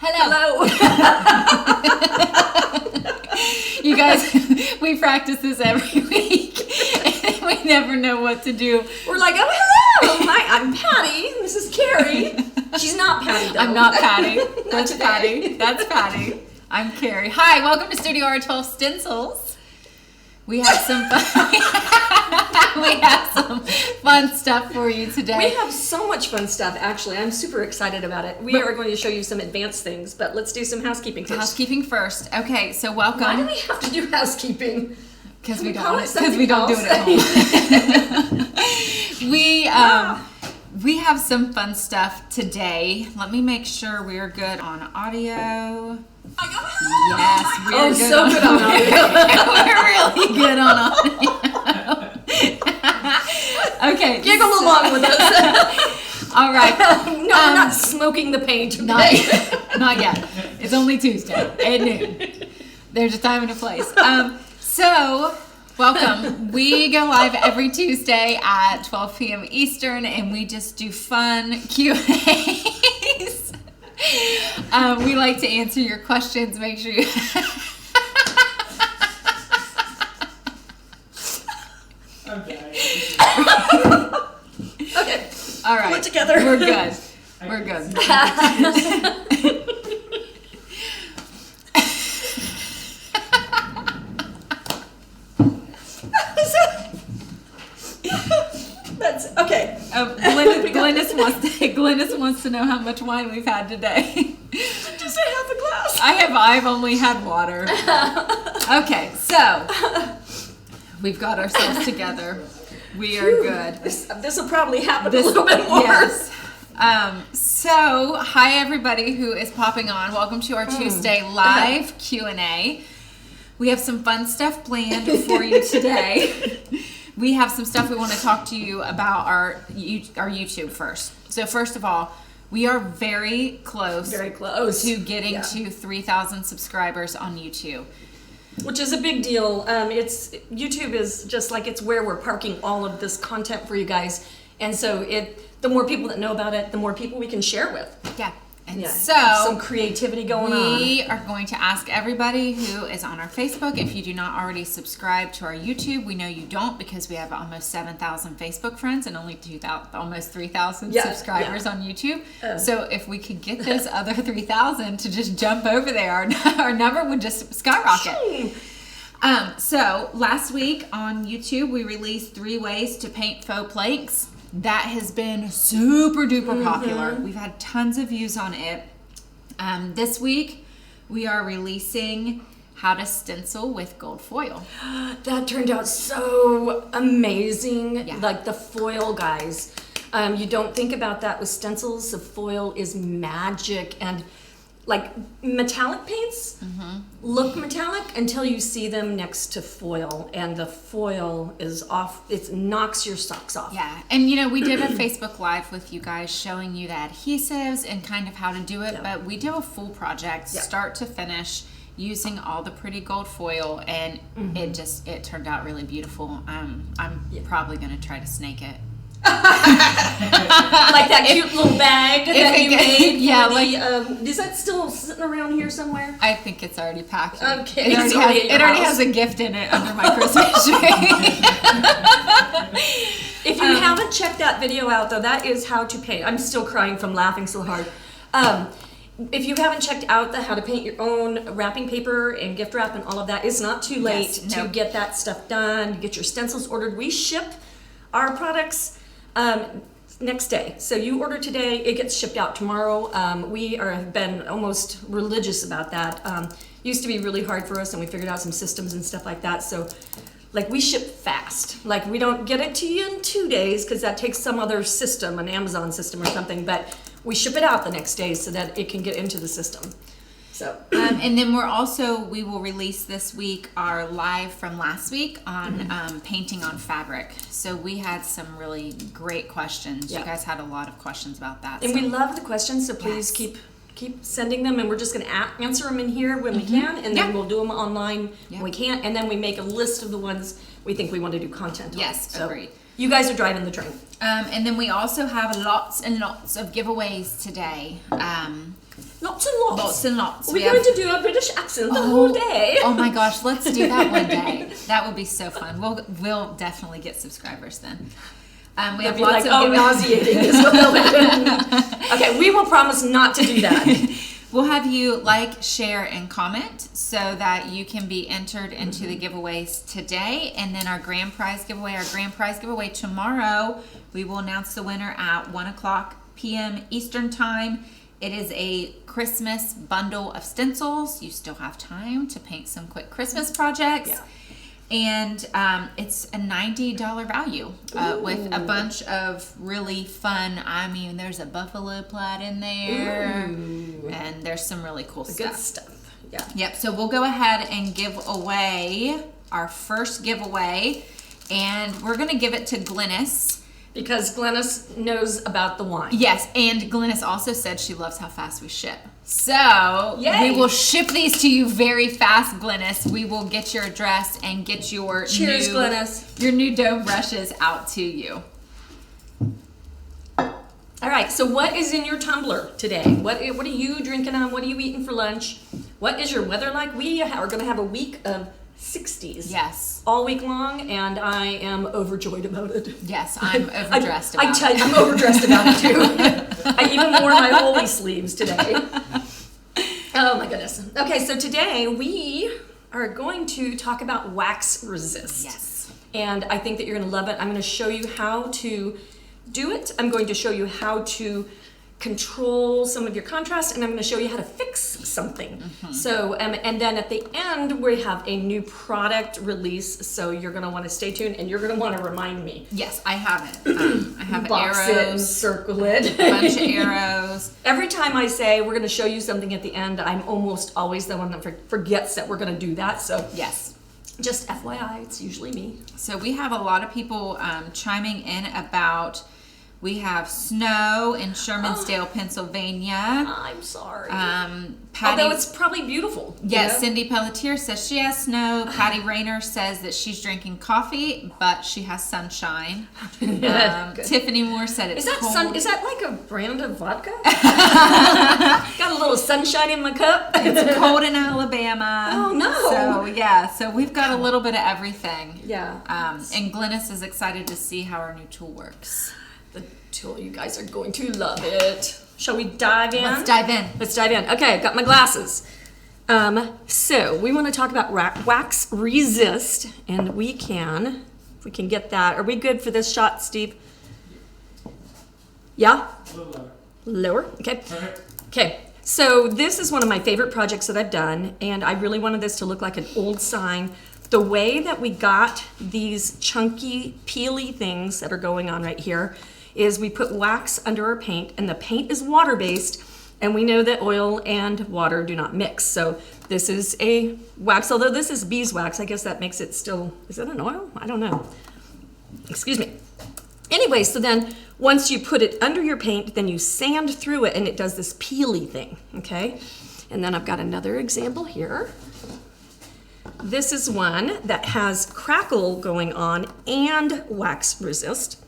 Hello. You guys, we practice this every week, and we never know what to do. We're like, oh, hello. I'm Patty. This is Carrie. She's not Patty, though. I'm not Patty. That's Patty. That's Patty. I'm Carrie. Hi, welcome to Studio R12 Stencils. We have some fun. We have some fun stuff for you today. We have so much fun stuff, actually. I'm super excited about it. We are going to show you some advanced things, but let's do some housekeeping first. Housekeeping first. Okay, so welcome. Why do we have to do housekeeping? Because we don't do it at home. We have some fun stuff today. Let me make sure we're good on audio. Yes, we're good on audio. We're really good on audio. Okay. Giggle along with us. All right. No, we're not smoking the paint. Not yet. It's only Tuesday at noon. There's a time and a place. So, welcome. We go live every Tuesday at 12 p.m. Eastern, and we just do fun Q&As. We like to answer your questions. Make sure you... Okay. All right. Pull it together. We're good. We're good. That's okay. Glynis wants to know how much wine we've had today. Just a half a glass. I've only had water. Okay, so we've got ourselves together. We are good. This will probably happen a little bit more. Yes. So, hi everybody who is popping on. Welcome to our Tuesday live Q&A. We have some fun stuff planned for you today. We have some stuff we want to talk to you about our YouTube first. So first of all, we are very close to getting to 3,000 subscribers on YouTube. Which is a big deal. YouTube is just like it's where we're parking all of this content for you guys. And so the more people that know about it, the more people we can share with. Yeah. And so some creativity going on. We are going to ask everybody who is on our Facebook, if you do not already subscribe to our YouTube, we know you don't because we have almost 7,000 Facebook friends and only almost 3,000 subscribers on YouTube. So if we could get those other 3,000 to just jump over there, our number would just skyrocket. So last week on YouTube, we released 3 ways to paint faux planks. That has been super duper popular. We've had tons of views on it. This week, we are releasing how to stencil with gold foil. That turned out so amazing. Yeah. Like the foil, guys. You don't think about that with stencils. The foil is magic. And like metallic paints look metallic until you see them next to foil, and the foil is off. It knocks your socks off. Yeah, and we did a Facebook Live with you guys showing you the adhesives and kind of how to do it, but we did a full project, start to finish, using all the pretty gold foil, and it turned out really beautiful. I'm probably going to try to snake it. Like that cute little bag that you made. Yeah, is that still sitting around here somewhere? I think it's already packed. Okay, it already has a gift in it under my Christmas tree. If you haven't checked that video out, though, that is how to paint. I'm still crying from laughing so hard. If you haven't checked out the how to paint your own wrapping paper and gift wrap and all of that, it's not too late to get that stuff done. Get your stencils ordered. We ship our products next day. So you order today, it gets shipped out tomorrow. We have been almost religious about that. Used to be really hard for us, and we figured out some systems and stuff like that. So like we ship fast. Like we don't get it to you in 2 days because that takes some other system, an Amazon system or something, but we ship it out the next day so that it can get into the system. So, and then we will release this week our live from last week on painting on fabric. So we had some really great questions. You guys had a lot of questions about that. And we love the questions, so please keep sending them, and we're just going to answer them in here when we can, and then we'll do them online when we can't, and then we make a list of the ones we think we want to do content on. Yes, so agreed. You guys are driving the train. And then we also have lots and lots of giveaways today. Lots and lots. Lots and lots. We're going to do a British accent the whole day. Oh my gosh, let's do that one day. That would be so fun. We'll definitely get subscribers then. We have lots of nauseating is what they'll be. Okay, we will promise not to do that. We'll have you like, share, and comment so that you can be entered into the giveaways today. And then our grand prize giveaway tomorrow, we will announce the winner at 1:00 p.m. Eastern Time. It is a Christmas bundle of stencils. You still have time to paint some quick Christmas projects. Yeah. And it's a $90 value with a bunch of really fun, there's a buffalo plait in there. Ooh. And there's some really cool stuff. Good stuff. Yeah. Yep. So we'll go ahead and give away our first giveaway. And we're going to give it to Glynis. Because Glynis knows about the wine. Yes, and Glynis also said she loves how fast we ship. So, Yay. We will ship these to you very fast, Glynis. We will get your address and get your Glynis. Your new dough brushes out to you. All right, so what is in your tumbler today? What are you drinking on? What are you eating for lunch? What is your weather like? We are going to have a week of 60s. Yes. All week long, and I am overjoyed about it. Yes, I'm overdressed about it. I tell you, I'm overdressed about it too. I even wore my holy sleeves today. Oh my goodness. Okay, so today we are going to talk about wax resist. Yes. And I think that you're going to love it. I'm going to show you how to do it. I'm going to show you how to control some of your contrast, and I'm going to show you how to fix something. Mm-hmm. So, and then at the end, we have a new product release, so you're going to want to stay tuned, and you're going to want to remind me. Yes, I have it. I have Box arrows. It, circle it. A bunch of arrows. Every time I say we're going to show you something at the end, I'm almost always the one that forgets that we're going to do that, so yes. Just FYI, it's usually me. So we have a lot of people chiming in about... We have snow in Shermansdale, Pennsylvania. I'm sorry. Patty, although it's probably beautiful. Yes, Cindy Pelletier says she has snow. Patty Rayner says that she's drinking coffee, but she has sunshine. Tiffany Moore said it's cold. Is that like a brand of vodka? Got a little sunshine in my cup. It's cold in Alabama. Oh, no. So we've got a little bit of everything. Yeah. And Glynis is excited to see how our new tool works. The tool, you guys are going to love it. Shall we dive in? Let's dive in. Let's dive in. Okay, I've got my glasses. So we want to talk about wax resist, and if we can get that. Are we good for this shot, Steve? Yeah? A little lower. Lower? Okay. Okay. So this is one of my favorite projects that I've done, and I really wanted this to look like an old sign. The way that we got these chunky, peely things that are going on right here is we put wax under our paint, and the paint is water-based, and we know that oil and water do not mix. So this is a wax, although this is beeswax, I guess that makes it still, is it an oil? I don't know. Excuse me. Anyway, so then once you put it under your paint, then you sand through it, and it does this peely thing, okay? And then I've got another example here. This is one that has crackle going on and wax resist.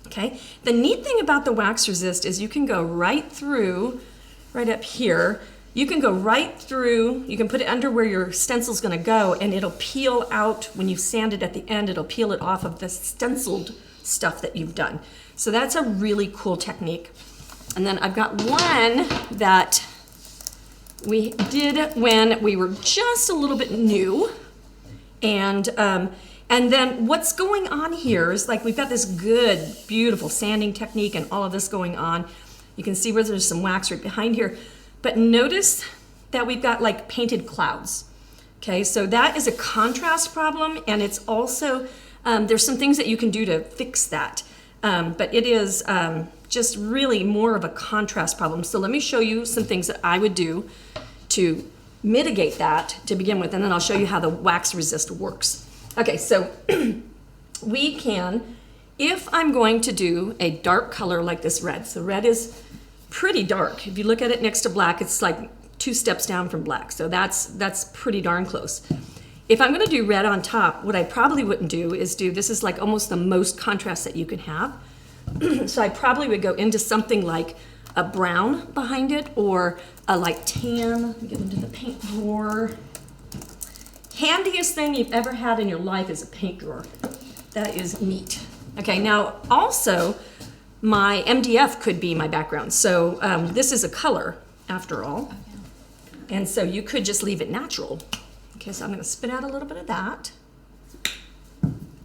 Okay, the neat thing about the wax resist is you can go right through, right up here, you can go right through, you can put it under where your stencil's gonna go, and it'll peel out, when you sand it at the end, it'll peel it off of the stenciled stuff that you've done. So that's a really cool technique. And then I've got one that we did when we were just a little bit new, and then what's going on here is like we've got this good, beautiful sanding technique and all of this going on. You can see where there's some wax right behind here, but notice that we've got like painted clouds. Okay, so that is a contrast problem, and it's also, there's some things that you can do to fix that, but it is just really more of a contrast problem. So let me show you some things that I would do to mitigate that to begin with, and then I'll show you how the wax resist works. Okay, so we can, if I'm going to do a dark color like this red, so red is pretty dark. If you look at it next to black, it's like 2 steps down from black, so that's pretty darn close. If I'm gonna do red on top, what I probably wouldn't do is this is like almost the most contrast that you can have. So I probably would go into something like a brown behind it or a like tan. Let me get into the paint drawer. Handiest thing you've ever had in your life is a paint drawer. That is neat. Okay, now also my MDF could be my background. So this is a color after all. And so you could just leave it natural. Okay, so I'm gonna spit out a little bit of that.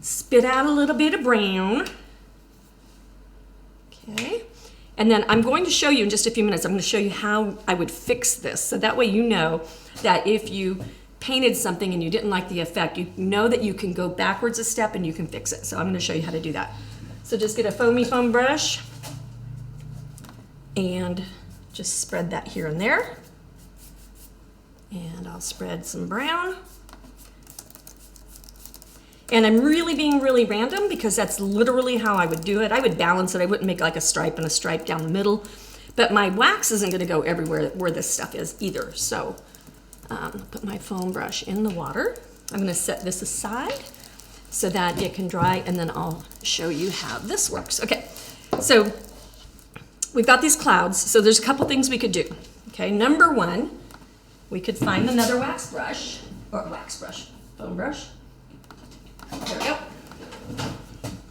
Spit out a little bit of brown. Okay, and then I'm going to show you in just a few minutes, I'm going to show you how I would fix this. So that way you know that if you painted something and you didn't like the effect, you know that you can go backwards a step and you can fix it. So I'm going to show you how to do that. So just get a foamy foam brush and just spread that here and there. And I'll spread some brown. And I'm really being really random because that's literally how I would do it. I would balance it. I wouldn't make like a stripe and a stripe down the middle. But my wax isn't going to go everywhere where this stuff is either. So put my foam brush in the water. I'm going to set this aside so that it can dry, and then I'll show you how this works. Okay, so we've got these clouds. So there's a couple things we could do. Okay, number one, we could find another foam brush. There we go.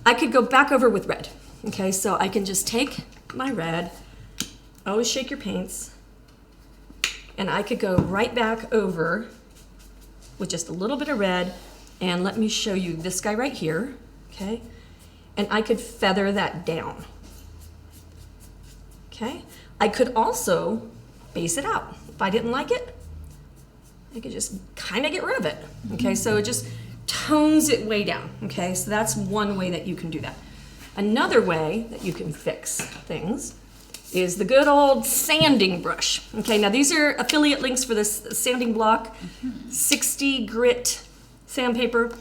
I could go back over with red. Okay, so I can just take my red, always shake your paints, and I could go right back over with just a little bit of red, and let me show you this guy right here, okay? And I could feather that down, okay? I could also base it out. If I didn't like it, I could just kind of get rid of it, okay? So it just tones it way down, okay? So that's one way that you can do that. Another way that you can fix things is the good old sanding brush. Okay, now these are affiliate links for this sanding block, 60 grit sandpaper.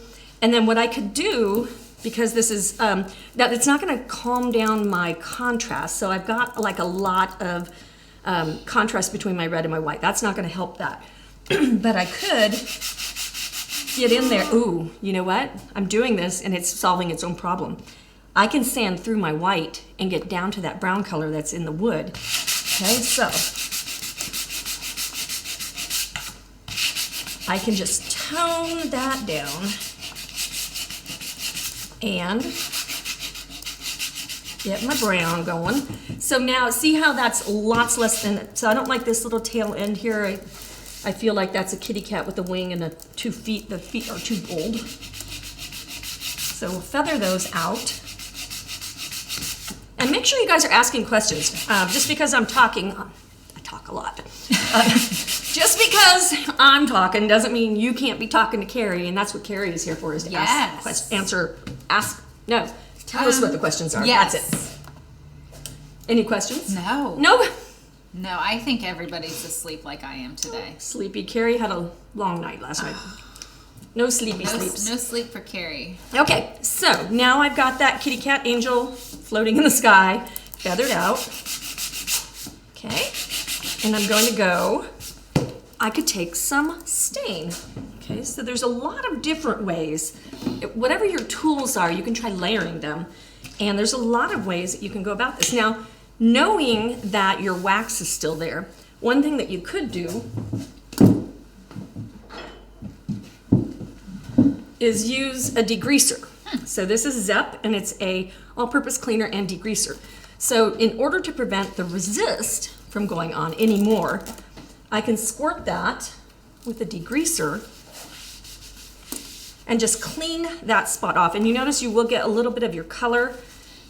And then what I could do, because this is, now it's not gonna calm down my contrast, so I've got like a lot of contrast between my red and my white. That's not gonna help that. But I could get in there. Ooh, you know what? I'm doing this and it's solving its own problem. I can sand through my white and get down to that brown color that's in the wood. Okay, so I can just tone that down and get my brown going. So now see how that's lots less than, so I don't like this little tail end here. I feel like that's a kitty cat with a wing and 2 feet. The feet are too bold. So we'll feather those out. And make sure you guys are asking questions. Just because I'm talking, I talk a lot. Just because I'm talking doesn't mean you can't be talking to Carrie, and that's what Carrie is here for, is to tell us what the questions are. Yes. That's it. Any questions? No. No? No, I think everybody's asleep like I am today. Sleepy. Carrie had a long night last night. No sleepy sleeps. No sleep for Carrie. Okay, so now I've got that kitty cat angel floating in the sky, feathered out. Okay, and I'm going to go, I could take some stain. Okay, so there's a lot of different ways. Whatever your tools are, you can try layering them. And there's a lot of ways that you can go about this. Now, knowing that your wax is still there, one thing that you could do is use a degreaser. So this is Zep, and it's a all-purpose cleaner and degreaser. So in order to prevent the resist from going on anymore, I can squirt that with a degreaser and just clean that spot off. And you notice you will get a little bit of your color.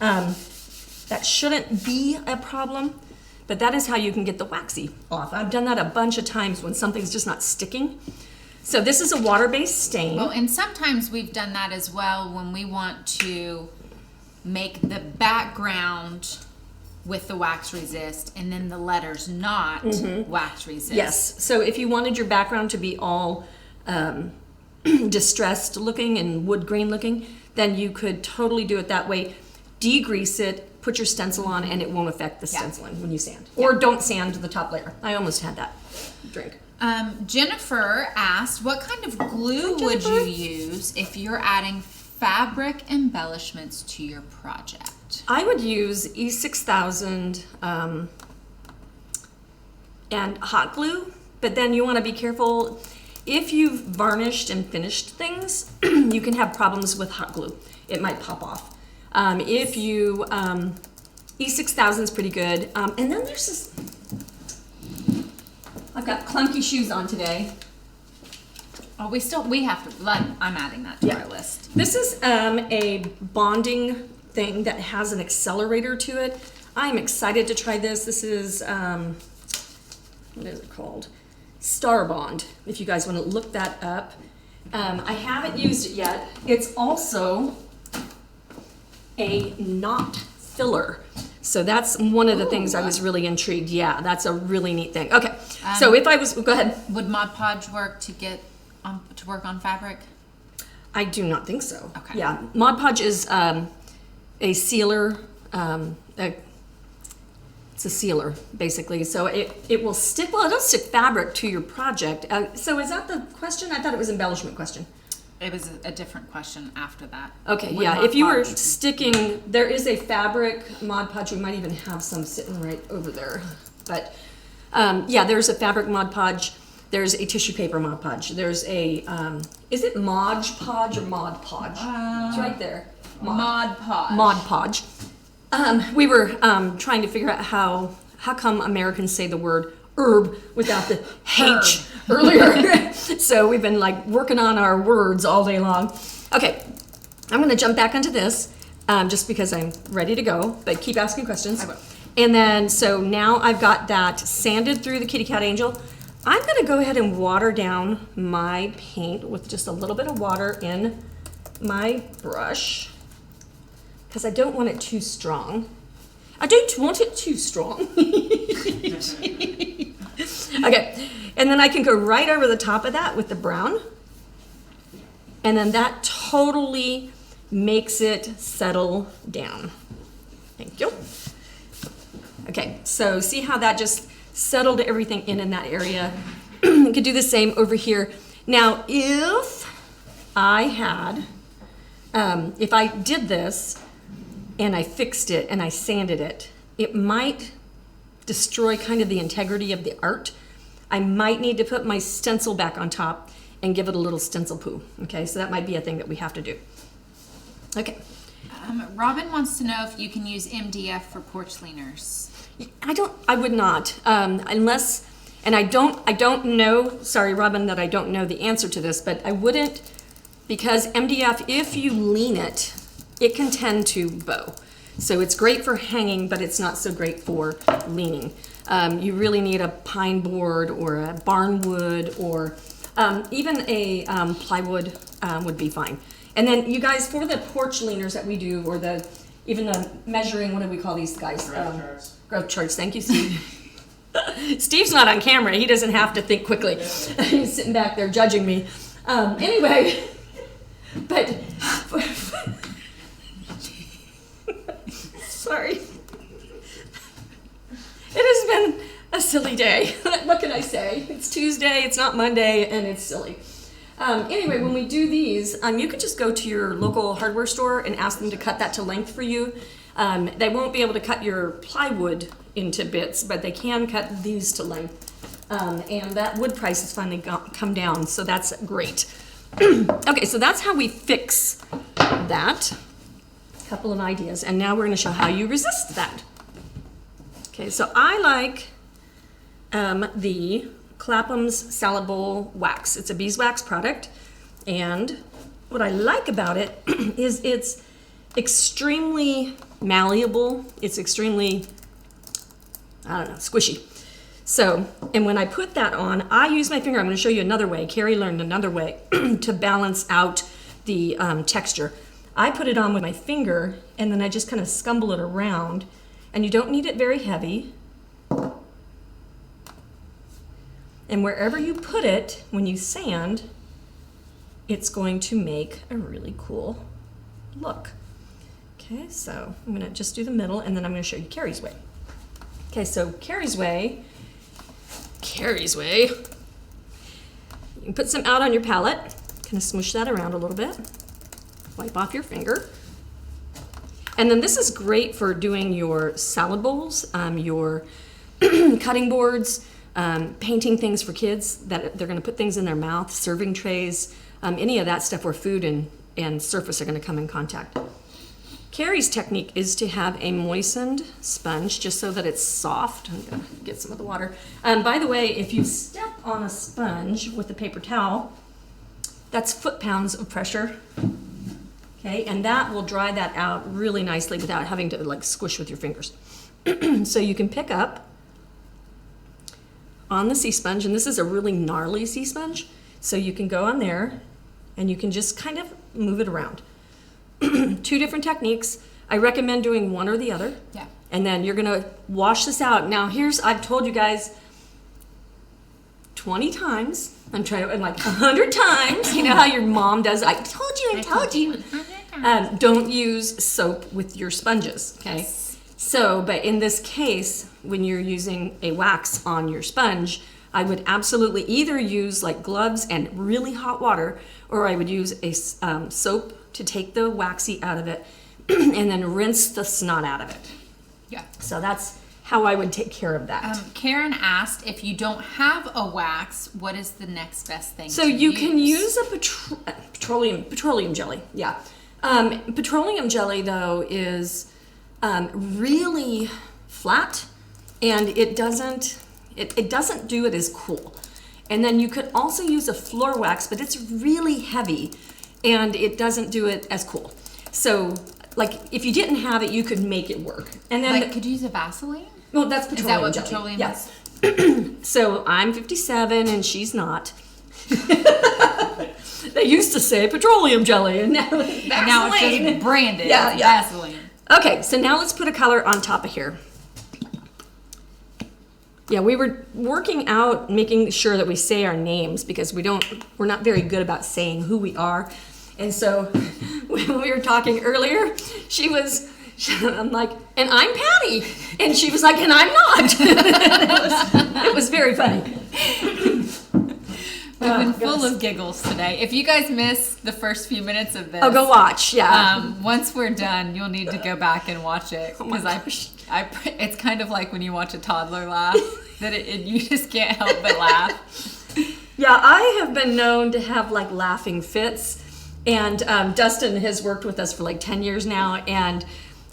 That shouldn't be a problem, but that is how you can get the waxy off. I've done that a bunch of times when something's just not sticking. So this is a water-based stain. Well, and sometimes we've done that as well when we want to make the background with the wax resist and then the letters not wax resist. Yes, so if you wanted your background to be all distressed looking and wood grain looking, then you could totally do it that way. Degrease it, put your stencil on, and it won't affect the stenciling when you sand. Or don't sand the top layer. I almost had that drink. Jennifer asked, what kind of glue would you use if you're adding fabric embellishments to your project? I would use E6000 and hot glue, but then you want to be careful. If you've varnished and finished things, you can have problems with hot glue. It might pop off. If you, E6000 is pretty good. And then there's this, I've got clunky shoes on today. Oh, we have to, I'm adding that to our list. This is a bonding thing that has an accelerator to it. I'm excited to try this. This is, what is it called? Star Bond, if you guys want to look that up. I haven't used it yet. It's also a knot filler. So that's one of the things I was really intrigued. Yeah, that's a really neat thing. Okay, so if I was, go ahead. Would Mod Podge work to work on fabric? I do not think so. Okay. Yeah, Mod Podge is a sealer. It's a sealer, basically. So it will stick, well, it'll stick fabric to your project. So is that the question? I thought it was embellishment question. It was a different question after that. Okay, Would yeah, Mod if you were Podge- sticking, there is a fabric Mod Podge. We might even have some sitting right over there. But yeah, there's a fabric Mod Podge. There's a tissue paper Mod Podge. There's a, is it Mod Podge or Mod Podge? It's right there. Mod Podge. Mod Podge. We were trying to figure out how come Americans say the word herb without the H earlier. So we've been like working on our words all day long. Okay, I'm gonna jump back onto this just because I'm ready to go, but keep asking questions. I will. And then, so now I've got that sanded through the kitty cat angel. I'm gonna go ahead and water down my paint with just a little bit of water in my brush, because I don't want it too strong. I don't want it too strong. Okay, and then I can go right over the top of that with the brown. And then that totally makes it settle down. Thank you. Okay, so see how that just settled everything in that area? You could do the same over here. Now, if I had, if I did this, and I fixed it and I sanded it, it might destroy kind of the integrity of the art. I might need to put my stencil back on top and give it a little stencil poo. Okay, so that might be a thing that we have to do. Okay. Robin wants to know if you can use MDF for porch leaners. I would not, unless, and I don't know, sorry Robin that I don't know the answer to this, but I wouldn't, because MDF, if you lean it, it can tend to bow. So it's great for hanging, but it's not so great for leaning. You really need a pine board or a barnwood or even a plywood would be fine. And then you guys, for the porch leaners that we do, or even the measuring, what do we call these guys? Growth charts. Growth charts, thank you, Steve. Steve's not on camera, he doesn't have to think quickly. He's sitting back there judging me. Anyway, but, sorry. It has been a silly day. What can I say? It's Tuesday, it's not Monday, and it's silly. Anyway, when we do these, you can just go to your local hardware store and ask them to cut that to length for you. They won't be able to cut your plywood into bits, but they can cut these to length. And that wood price has finally come down, so that's great. Okay, so that's how we fix that. Couple of ideas, and now we're going to show how you resist that. Okay, so I like the Clapham's Salad Bowl Wax. It's a beeswax product, and what I like about it is it's extremely malleable. It's extremely, I don't know, squishy. So, and when I put that on, I use my finger. I'm going to show you another way. Carrie learned another way to balance out the texture. I put it on with my finger, and then I just kind of scumble it around, and you don't need it very heavy. And wherever you put it, when you sand, it's going to make a really cool look. Okay, so I'm gonna just do the middle, and then I'm gonna show you Carrie's way. Okay, so Carrie's way, you can put some out on your palette, kind of smush that around a little bit, wipe off your finger. And then this is great for doing your salad bowls, your cutting boards, painting things for kids that they're going to put things in their mouth, serving trays, any of that stuff where food and surface are going to come in contact. Carrie's technique is to have a moistened sponge just so that it's soft. I'm going to get some of the water. By the way, if you step on a sponge with a paper towel, that's foot-pounds of pressure. Okay, and that will dry that out really nicely without having to like squish with your fingers. So you can pick up on the sea sponge, and this is a really gnarly sea sponge, so you can go on there and you can just kind of move it around. 2 different techniques. I recommend doing one or the other. Yeah. And then you're gonna wash this out. Now I've told you guys 20 times. I'm trying to, like 100 times. You know how your mom does, I told you. Don't use soap with your sponges, okay? Yes. So, but in this case, when you're using a wax on your sponge, I would absolutely either use like gloves and really hot water, or I would use a soap to take the waxy out of it and then rinse the snot out of it. Yeah. So that's how I would take care of that. Karen asked, if you don't have a wax, what is the next best thing So to you use? can use a petroleum jelly. Yeah. Petroleum jelly though is really flat, and it doesn't do it as cool. And then you could also use a floor wax, but it's really heavy and it doesn't do it as cool. So like if you didn't have it, you could make it work. And then could you use a Vaseline? well, that's Is that petroleum what jelly. petroleum Yes. is? So I'm 57 and she's not. They used to say petroleum jelly, and now And now it's just branded Yeah. Vaseline. Okay, so now let's put a color on top of here. Yeah, we were working out making sure that we say our names because we're not very good about saying who we are. And so when we were talking earlier, I'm like, and I'm Patty. And she was like, and I'm not. it was very funny. We've been full of giggles today. If you guys missed the first few minutes of this, Go watch, yeah. once we're done, you'll need to go back and watch it because it's kind of like when you watch a toddler laugh that you just can't help but laugh. Yeah, I have been known to have like laughing fits, and Dustin has worked with us for like 10 years now, and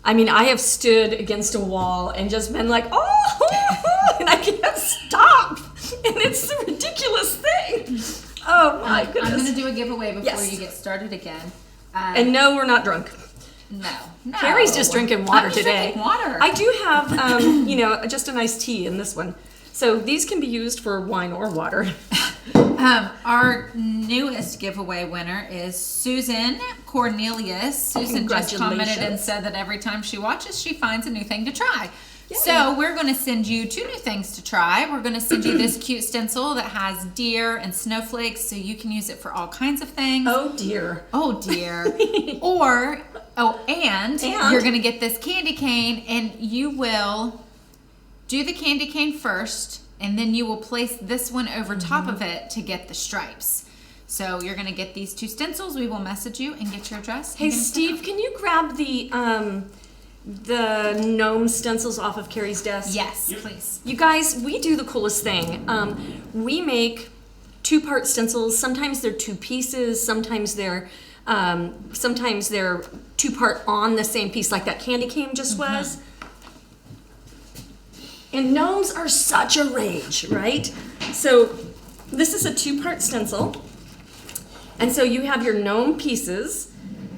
I mean, I have stood against a wall and just been like, oh, and I can't stop, and it's a ridiculous thing. Oh my goodness. I'm going to do a giveaway before Yes. you get started again. And no, we're not drunk. No. Carrie's just drinking water I'm today. Drinking water. I do have, just a nice tea in this one. So these can be used for wine or water. Our newest giveaway winner is Susan Cornelius. Susan just commented and said that every time she watches, she finds a new thing to try. Yay. So we're going to send you 2 new things to try. We're going to send you this cute stencil that has deer and snowflakes, so you can use it for all kinds of things. Oh dear. Oh dear. And you're going to get this candy cane, and you will do the candy cane first, and then you will place this one over top of it to get the stripes. So you're going to get these 2 stencils. We will message you and get your address. Hey Steve, can you grab the gnome stencils off of Carrie's desk? Yes, please. You guys, we do the coolest thing. We make 2-part stencils. Sometimes they're 2 pieces. Sometimes they're 2-part on the same piece, like that candy cane just was. And gnomes are such a rage, right? So this is a 2-part stencil. And so you have your gnome pieces,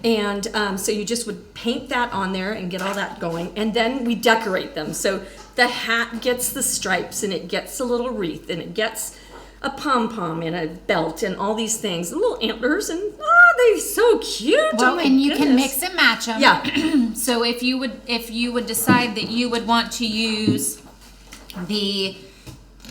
and so you just would paint that on there and get all that going, and then we decorate them. So the hat gets the stripes, and it gets a little wreath, and it gets a pom-pom and a belt and all these things, little antlers, and they're so cute. Well, and you can mix and match them. Yeah. So if you would decide that you would want to use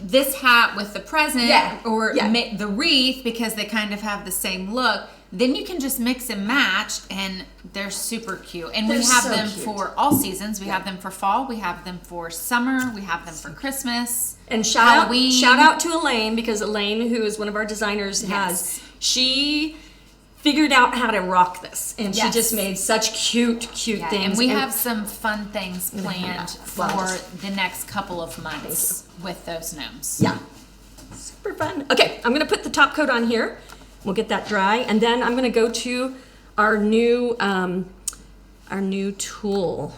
this hat with the present or the wreath because they kind of have the same look, then you can just mix and match, and they're super cute. And we have them for all seasons. We have them for fall, we have them for summer, we have them for Christmas, and Halloween. Shout out to Elaine, because Elaine, who is one of our designers, she figured out how to rock this, and she Yes. just made such cute Yeah, things. and we have some fun things planned for Fun. the next couple of months with those gnomes. Yeah, super fun. Okay, I'm gonna put the top coat on here. We'll get that dry, and then I'm gonna go to our new tool.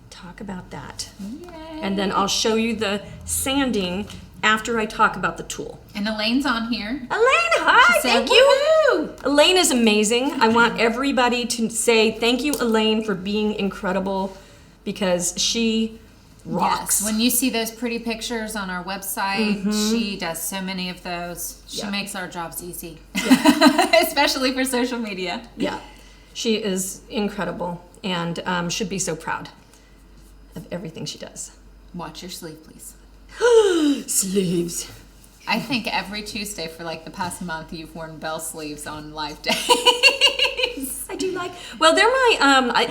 Talk about that, Yay. and then I'll show you the sanding after I talk about the tool. And Elaine's on here. Elaine, hi, She said, thank you. "Woohoo!" Elaine is amazing. I want everybody to say thank you, Elaine, for being incredible, because she rocks. Yes, when you see those pretty pictures on our website, she does so many of those. She Yeah. makes our jobs easy, especially for social media. Yeah, she is incredible, and should be so proud of everything she does. Watch your sleeve, please. Sleeves. I think every Tuesday for like the past month, you've worn bell sleeves on live days. I do like. Well, they're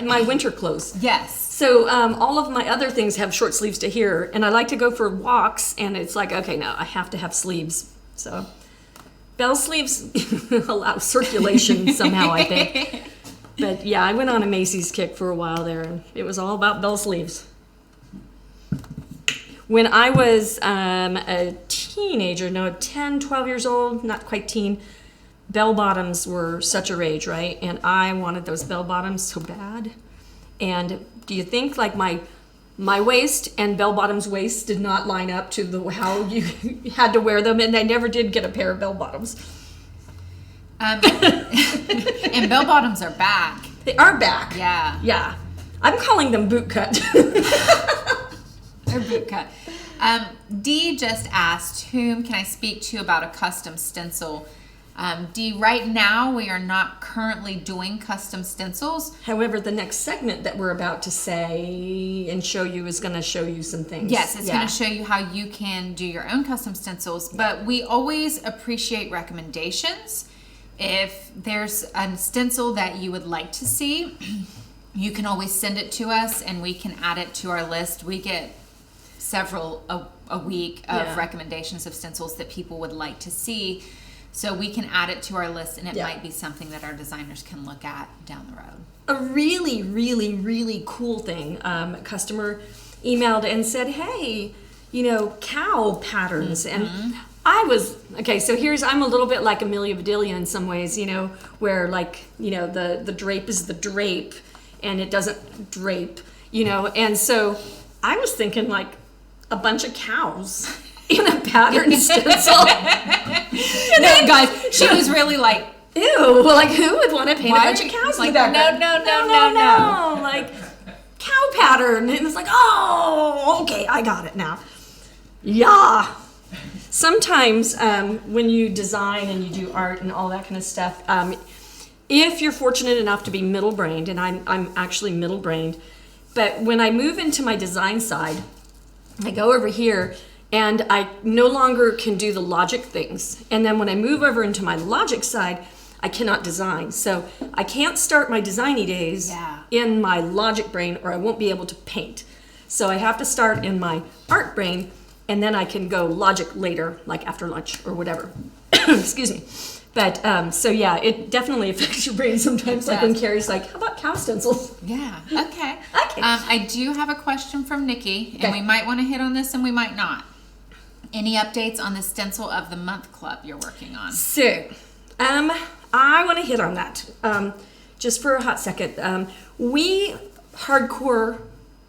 my winter clothes. Yes. So all of my other things have short sleeves to here, and I like to go for walks, and it's like, okay, no, I have to have sleeves. So bell sleeves allow circulation somehow, I think. But yeah, I went on a Macy's kick for a while there, and it was all about bell sleeves. When I was a teenager, 10, 12 years old, not quite teen, bell bottoms were such a rage, right? And I wanted those bell bottoms so bad. And do you think like my waist and bell bottoms waist did not line up to how you had to wear them? And I never did get a pair of bell bottoms. And bell bottoms are back. They are back. Yeah. Yeah. I'm calling them boot cut. Or boot cut. Dee just asked, whom can I speak to about a custom stencil? Dee, right now we are not currently doing custom stencils. However, the next segment that we're about to say and show you is going to show you some things. Yes, it's going to show you how you can do your own custom stencils, but we always appreciate recommendations. If there's a stencil that you would like to see, you can always send it to us and we can add it to our list. We get several a week of recommendations of stencils that people would like to see, so we can add it to our list, and it might be something that our designers can look at down the road. A really, really, really cool thing. A customer emailed and said, hey, cow patterns. And I was, so I'm a little bit like Amelia Bedelia in some ways, where the drape is the drape and it doesn't drape, and so I was thinking like a bunch of cows in a pattern stencil. No, guys, she was really like, ew, like who would want to paint a bunch of cows like, in the background? No, like cow pattern. And it's like, oh, okay, I got it now. Yeah. Sometimes when you design and you do art and all that kind of stuff, if you're fortunate enough to be middle-brained, and I'm actually middle-brained, but when I move into my design side, I go over here and I no longer can do the logic things. And then when I move over into my logic side, I cannot design. So I can't start my designy days in my logic brain, or I won't be able to paint. So I have to start in my art brain, and then I can go logic later, like after lunch or whatever. Excuse me. But so yeah, it definitely affects your brain sometimes. Like when Carrie's like, "How about cow stencils?" Yeah. Okay. Okay. I do have a question from Nikki, and we might want to hit on this, and we might not. Any updates on the stencil of the month club you're working on? So, I want to hit on that just for a hot second. We hardcore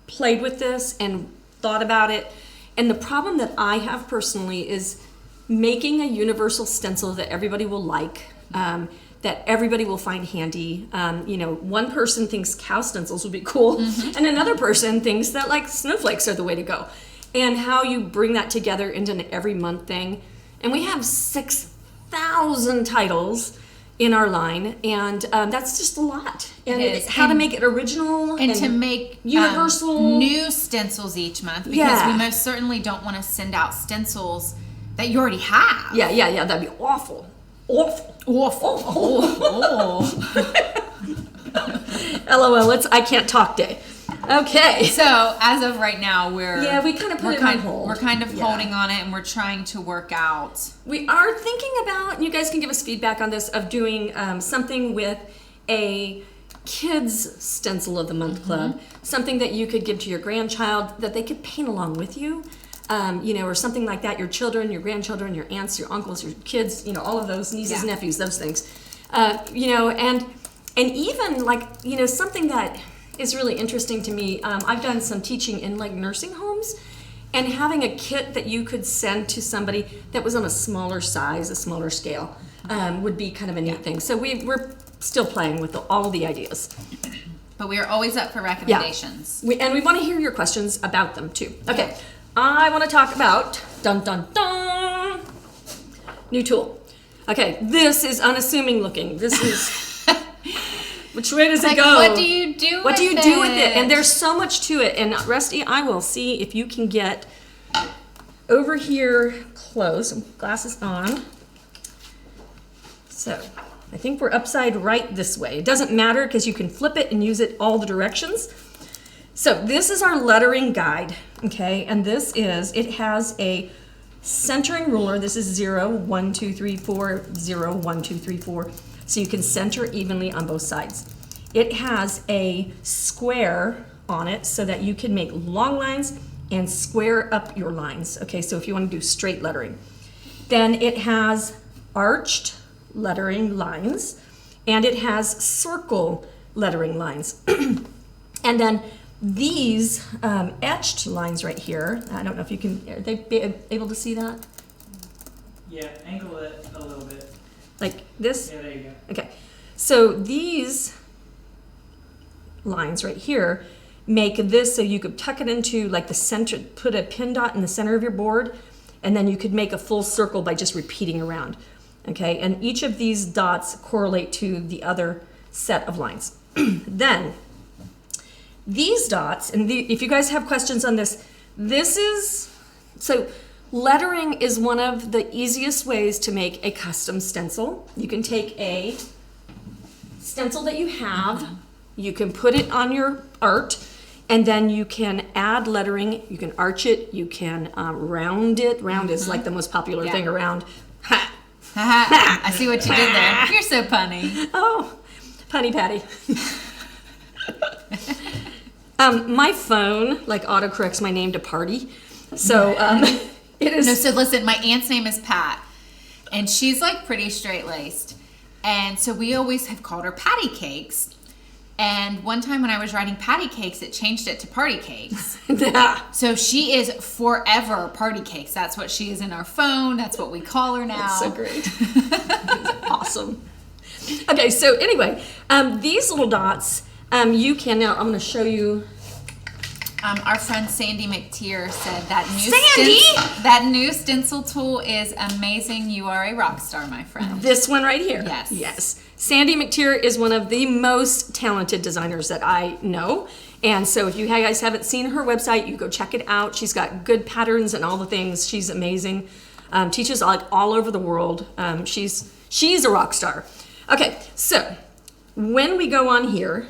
played with this and thought about it, and the problem that I have personally is making a universal stencil that everybody will like, that everybody will find handy. One person thinks cow stencils would be cool, and another person thinks that like snowflakes are the way to go. And how you bring that together into an every month thing. And we have 6,000 titles in our line, and that's just a lot. And It is. how to make it original And to make universal new stencils each month, because we most certainly don't want to send out stencils that you already have. Yeah, that'd be awful. Awful. LOL, I can't talk day. Okay. So as of right now, we kind of put it on hold. We're kind of holding on it, and we're trying to work out. We are thinking about, and you guys can give us feedback on this, of doing something with a kids stencil of the month club, something that you could give to your grandchild that they could paint along with you. Or something like that, your children, your grandchildren, your aunts, your uncles, your kids, all of those, nieces, nephews, those things. And even like, something that is really interesting to me, I've done some teaching in like nursing homes, and having a kit that you could send to somebody that was on a smaller size, a smaller scale, would be kind of a neat thing. So we're still playing with all of the ideas. But we are always up for recommendations. And we want to hear your questions about them too. Okay. I want to talk about, dun dun dun, new tool. Okay, this is unassuming looking. This is, which way does it go? What do you do with it? And there's so much to it. And Rusty, I will see if you can get over here close. Glasses on. So, I think we're upside right this way. It doesn't matter because you can flip it and use it all the directions. So this is our lettering guide, okay? And it has a centering ruler. This is 0, 1, 2, 3, 4, 0, 1, 2, 3, 4. So you can center evenly on both sides. It has a square on it so that you can make long lines and square up your lines. Okay, so if you want to do straight lettering. Then it has arched lettering lines, and it has circle lettering lines. And then these etched lines right here, I don't know if you can, are they able to see that? Yeah, angle it a little bit. Like this? Yeah, there you go. Okay, so these lines right here make this so you could tuck it into like the center, put a pin dot in the center of your board, and then you could make a full circle by just repeating around. Okay, and each of these dots correlate to the other set of lines. Then, these dots, and if you guys have questions on this, so lettering is one of the easiest ways to make a custom stencil. You can take a stencil that you have, you can put it on your art, and then you can add lettering, you can arch it, you can round it. Round is like the most popular thing around. Ha! I see what you did there. You're so punny. Oh, punny patty. My phone like autocorrects my name to Party, so it is. No, so listen, my aunt's name is Pat, and she's like pretty straight laced, and so we always have called her Patty Cakes. And one time when I was writing Patty Cakes, it changed it to Party Cakes. Yeah. So she is forever Party Cakes. That's what she is in our phone. That's what we call her now. That's so great. That's awesome. Okay, so anyway, these little dots, you can now. I'm going to show you. Our friend Sandy McTeer said that new stencil tool is amazing. You are a rock star, my friend. This one right here. Yes. Yes. Sandy McTeer is one of the most talented designers that I know. And so if you guys haven't seen her website, you go check it out. She's got good patterns and all the things. She's amazing. Teaches like all over the world. She's a rock star. Okay, so when we go on here,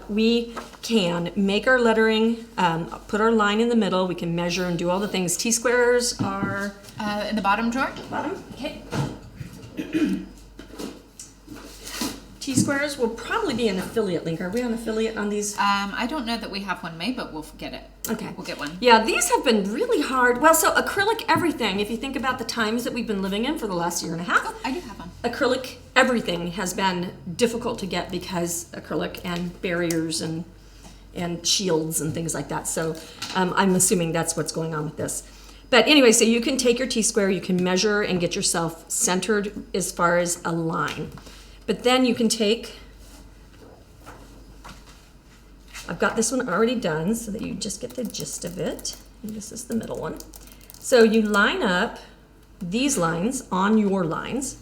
we can make our lettering, put our line in the middle. We can measure and do all the things. T-squares are in the bottom drawer. Bottom, okay. T-squares will probably be an affiliate link. Are we on affiliate on these? I don't know that we have one made, but we'll get it. Okay. We'll get one. Yeah, these have been really hard. Well, so acrylic everything, if you think about the times that we've been living in for the last year and a half. Oh, I do have one. Acrylic everything has been difficult to get because acrylic and barriers and shields and things like that. So I'm assuming that's what's going on with this. But anyway, so you can take your T-square, you can measure and get yourself centered as far as a line. But then you can take, I've got this one already done so that you just get the gist of it. And this is the middle one. So you line up these lines on your lines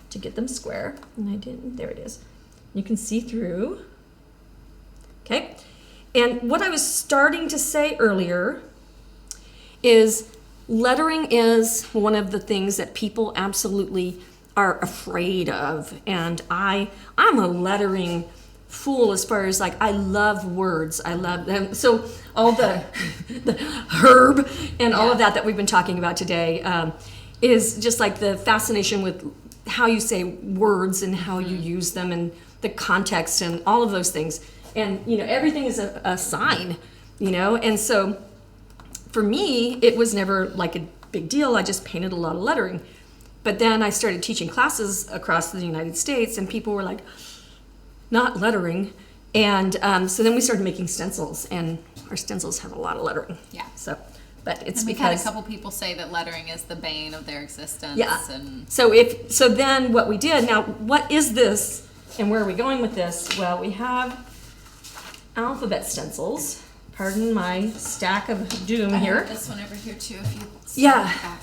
to get them square. And I didn't, there it is. You can see through. Okay. And what I was starting to say earlier is lettering is one of the things that people absolutely are afraid of. And I'm a lettering fool as far as like, I love words. I love them. So all the herb and all of that we've been talking about today is just like the fascination with how you say words and how you use them and the context and all of those things. And, you know, everything is a sign, you know? And so for me, it was never like a big deal. I just painted a lot of lettering. But then I started teaching classes across the United States, and people were like, not lettering. And so then we started making stencils, and our stencils have a lot of lettering. Yeah. So, but it's and we've because had a couple people say that lettering is the bane of their existence. Yeah. And so then what we did, now what is this and where are we going with this? Well, we have alphabet stencils. Pardon my stack of doom I here. have this one over here too. If you Yeah. back.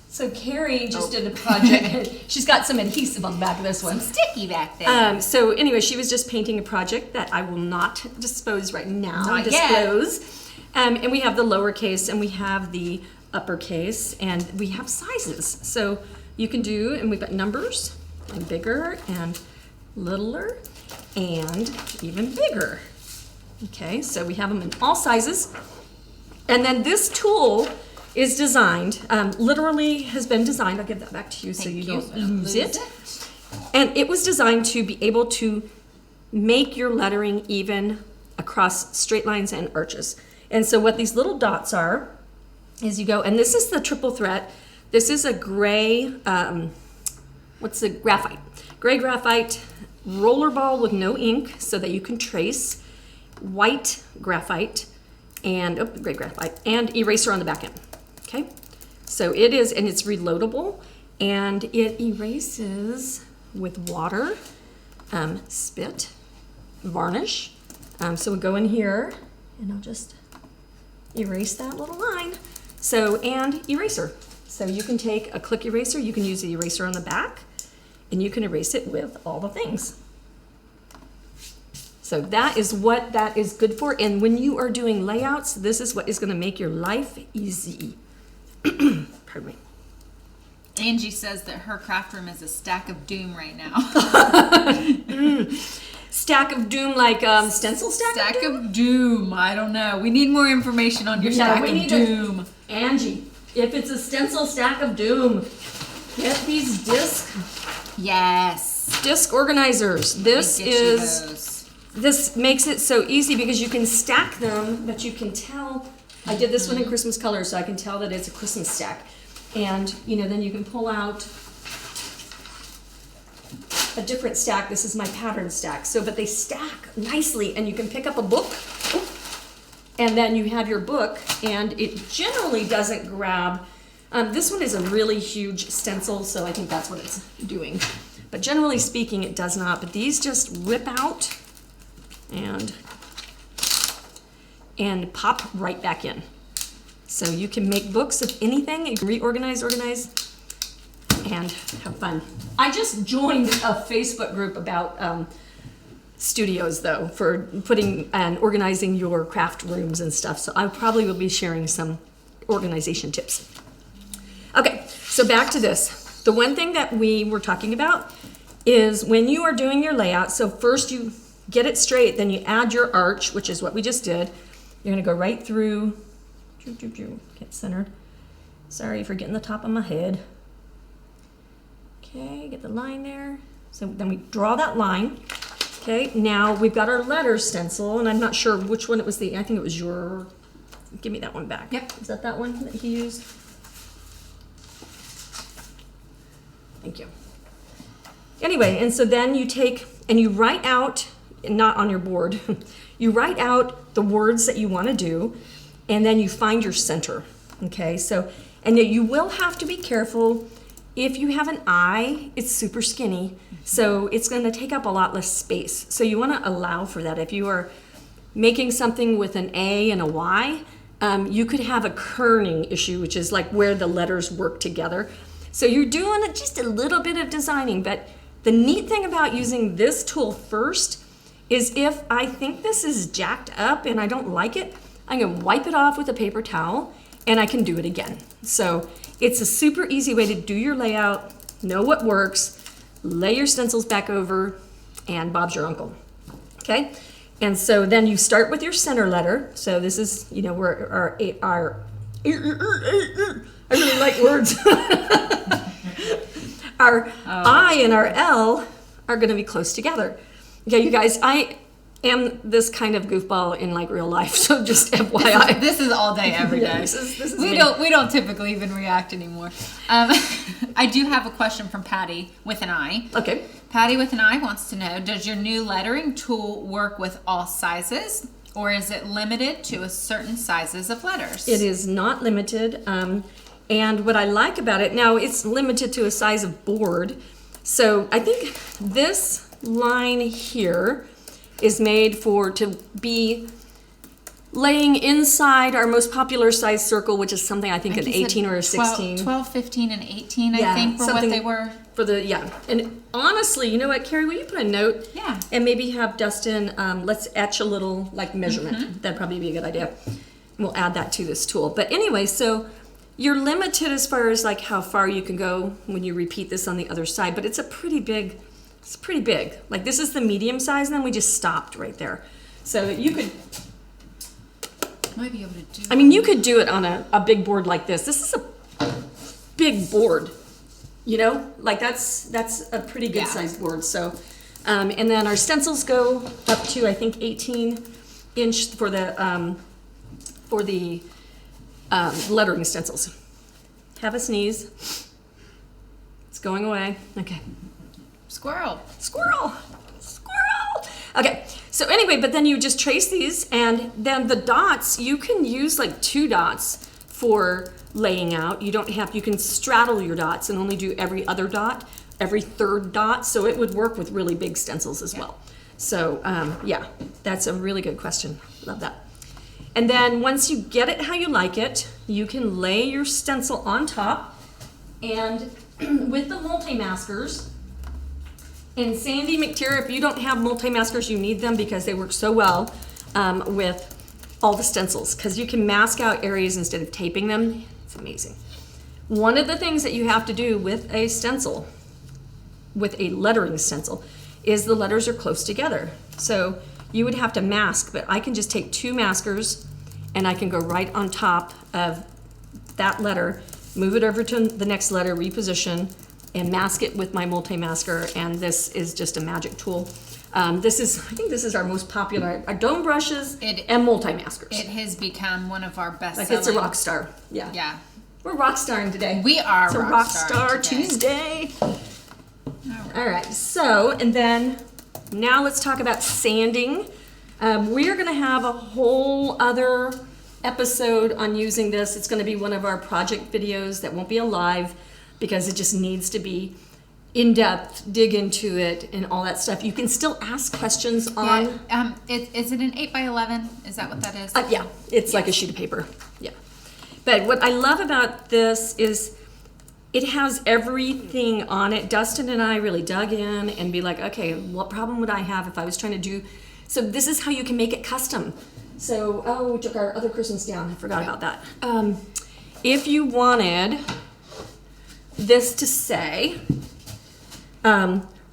So Carrie just did a project. She's got some adhesive on the back of this one. Some sticky back there. So anyway, she was just painting a project that I will not dispose right now. Not disclose. And we have the lowercase and we have the uppercase and we have sizes. So you can do, and we've got numbers and bigger and littler and even bigger. Okay, so we have them in all sizes. And then this tool is designed, literally has been designed, I'll give that back to you so you don't lose it. And it was designed to be able to make your lettering even across straight lines and arches. And so what these little dots are, is you go, and this is the triple threat. This is a gray, what's the graphite? Gray graphite roller ball with no ink so that you can trace, white graphite, and gray graphite, and eraser on the back end. Okay, so it is, and it's reloadable, and it erases with water, spit, varnish. So we go in here, and I'll just erase that little line. So, and eraser. So you can take a click eraser, you can use the eraser on the back, and you can erase it with all the things. So that is what that is good for. And when you are doing layouts, this is what is going to make your life easy. Pardon me. Angie says that her craft room is a stack of doom right now. Stack of doom, like stencil stack of doom. I don't know. We need more information on your stack of doom. Angie, if it's a stencil stack of doom, get these disc organizers. This makes it so easy because you can stack them, but you can tell. I did this one in Christmas colors, so I can tell that it's a Christmas stack. And, you know, then you can pull out a different stack. This is my pattern stack. So, but they stack nicely, and you can pick up a book, and then you have your book, and it generally doesn't grab. This one is a really huge stencil, so I think that's what it's doing. But generally speaking, it does not. But these just whip out and pop right back in. So you can make books of anything, you can reorganize, organize, and have fun. I just joined a Facebook group about studios, though, for putting and organizing your craft rooms and stuff. So I probably will be sharing some organization tips. Okay, so back to this. The one thing that we were talking about is when you are doing your layout, so first you get it straight, then you add your arch, which is what we just did. You're gonna go right through, get centered. Sorry for getting the top of my head. Okay, get the line there. So then we draw that line. Okay, now we've got our letter stencil, and I'm not sure which one it was I think it was your, give me that one back. Yep. Is that one that he used? Thank you. Anyway, and so then you take and you write out, not on your board, you write out the words that you want to do, and then you find your center. Okay, so, and you will have to be careful. If you have an I, it's super skinny, so it's going to take up a lot less space. So you want to allow for that. If you are making something with an A and a Y, you could have a kerning issue, which is like where the letters work together. So you're doing just a little bit of designing, but the neat thing about using this tool first is if I think this is jacked up and I don't like it, I'm gonna wipe it off with a paper towel and I can do it again. So it's a super easy way to do your layout, know what works, lay your stencils back over, and Bob's your uncle. Okay, and so then you start with your center letter. So this is, you know, where our I really like words. Our I and our L are going to be close together. Okay, you guys, I am this kind of goofball in like real life, so just FYI. This is all day, every day. Yeah, this is we me. don't typically even react anymore. I do have a question from Patty with an I. Okay. Patty with an I wants to know, does your new lettering tool work with all sizes, or is it limited to a certain sizes of letters? It is not limited. And what I like about it, now it's limited to a size of board. So I think this line here is made to be laying inside our most popular size circle, which is something I think an 18 or a 16. 12, 15, and 18, I think, were what they were. For the, yeah. And honestly, you know what, Carrie, will you put a note? Yeah. And maybe have Dustin, let's etch a little like measurement. That'd probably be a good idea. We'll add that to this tool. But anyway, so you're limited as far as like how far you can go when you repeat this on the other side, but it's pretty big. Like this is the medium size, and then we just stopped right there. So you could, Might be able to do. I mean, you could do it on a big board like this. This is a big board, you know, like that's a pretty good sized board. So, and then our stencils go up to, I think, 18-inch for the lettering stencils. Have a sneeze. It's going away. Okay. Squirrel. Okay, so anyway, but then you just trace these, and then the dots, you can use like 2 dots for laying out. You can straddle your dots and only do every other dot, every third dot, so it would work with really big stencils as well. So yeah, that's a really good question. Love that. And then once you get it how you like it, you can lay your stencil on top, and with the multi-maskers, and Sandy McTeer, if you don't have multi-maskers, you need them because they work so well with all the stencils, because you can mask out areas instead of taping them. It's amazing. One of the things that you have to do with a stencil, with a lettering stencil, is the letters are close together. So you would have to mask, but I can just take 2 maskers and I can go right on top of that letter, move it over to the next letter, reposition, and mask it with my multi-masker, and this is just a magic tool. I think this is our most popular, our dome brushes and multi-maskers. It has become one of our best Like it's a rock star. Yeah. Yeah. We're rock starring today. We are It's a rock star Tuesday. All right, so, and then now let's talk about sanding. We are gonna have a whole other episode on using this. It's gonna be one of our project videos that won't be a live, because it just needs to be in-depth, dig into it, and all that stuff. You can still ask questions on... Yeah, is it an 8x11? Is that what that is? Yeah, it's like a sheet of paper. Yeah. But what I love about this is it has everything on it. Dustin and I really dug in and be like, okay, what problem would I have if I was trying to do... So this is how you can make it custom. So, we took our other Christmas down. I forgot about that. If you wanted this to say,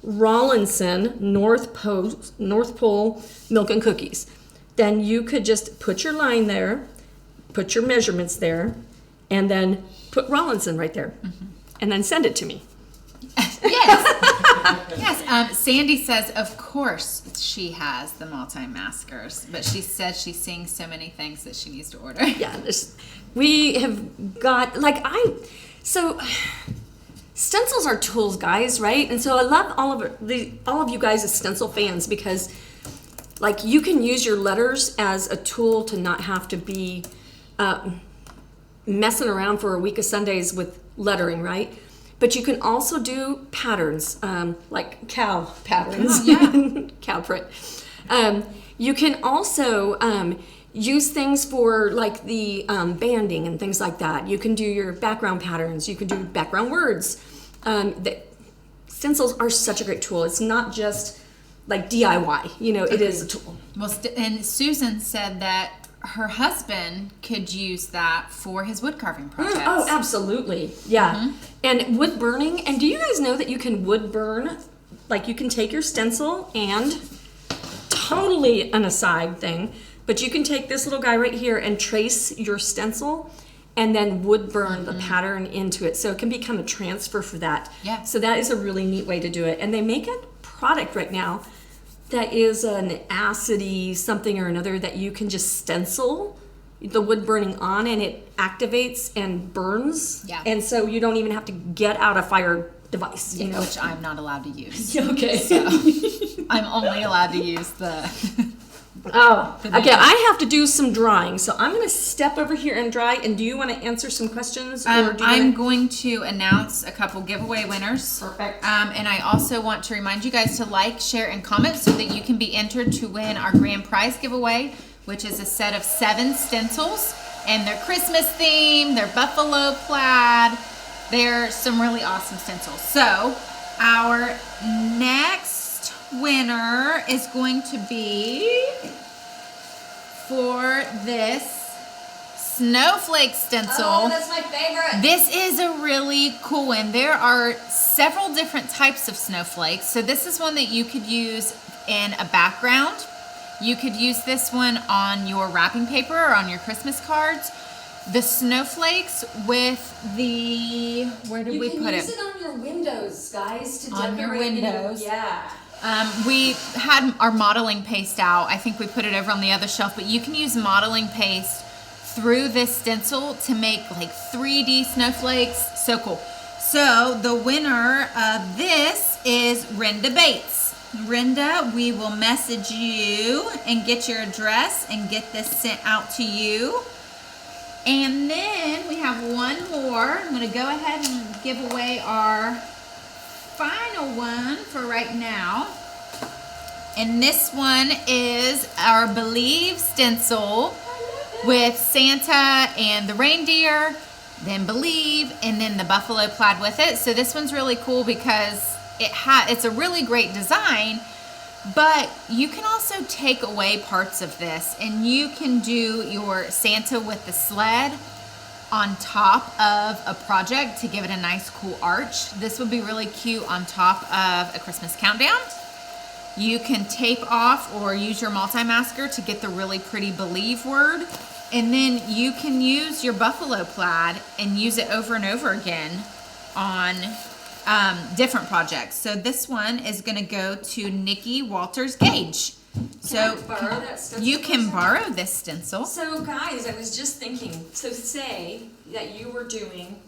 Rawlinson, North Pole Milk and Cookies, then you could just put your line there, put your measurements there, and then put Rawlinson right there, and then send it to me. Yes. Yes. Sandy says, of course she has the multi-maskers, but she says she's seeing so many things that she needs to order. Yeah, we have got, so stencils are tools, guys, right? And so I love all of you guys as stencil fans, because like you can use your letters as a tool to not have to be messing around for a week of Sundays with lettering, right? But you can also do patterns, like cow patterns, cow print. You can also use things for like the banding and things like that. You can do your background patterns. You can do background words. Stencils are such a great tool. It's not just like DIY, it is a tool. Well, and Susan said that her husband could use that for his wood carving projects. Oh, absolutely. Yeah. And wood burning. And do you guys know that you can wood burn? Like you can take your stencil and totally an aside thing, but you can take this little guy right here and trace your stencil and then wood burn the pattern into it. So it can become a transfer for that. Yeah. So that is a really neat way to do it. And they make a product right now that is an acidy something or another that you can just stencil the wood burning on, and it activates and burns. Yeah. And so you don't even have to get out a fire device, you know. Which I'm not allowed to use. Okay. So I'm only allowed to use the... Okay, I have to do some drawing, so I'm going to step over here and dry. And do you want to answer some questions? Or do you I'm going to announce a couple giveaway winners. Perfect. And I also want to remind you guys to like, share, and comment so that you can be entered to win our grand prize giveaway, which is a set of 7 stencils. And they're Christmas themed, they're buffalo plaid. They're some really awesome stencils. So our next winner is going to be for this snowflake stencil. Oh, that's my favorite. This is a really cool one. There are several different types of snowflakes. So this is one that you could use in a background. You could use this one on your wrapping paper or on your Christmas cards. The snowflakes with the, where did we put it? You can use it on your windows, guys, to On your decorate. windows. Yeah. We had our modeling paste out. I think we put it over on the other shelf, but you can use modeling paste through this stencil to make like 3D snowflakes. So cool. So the winner of this is Renda Bates. Renda, we will message you and get your address and get this sent out to you. And then we have one more. I'm going to go ahead and give away our final one for right now. And this one is our Believe stencil with Santa and the reindeer, then Believe, and then the buffalo plaid with it. So this one's really cool because it's a really great design, but you can also take away parts of this and you can do your Santa with the sled on top of a project to give it a nice cool arch. This would be really cute on top of a Christmas countdown. You can tape off or use your multi-masker to get the really pretty Believe word. And then you can use your buffalo plaid and use it over and over again on different projects. So this one is going to go to Nikki Walters Gage. Can I borrow that stencil? You can borrow this stencil. So guys, I was just thinking, so say that you were doing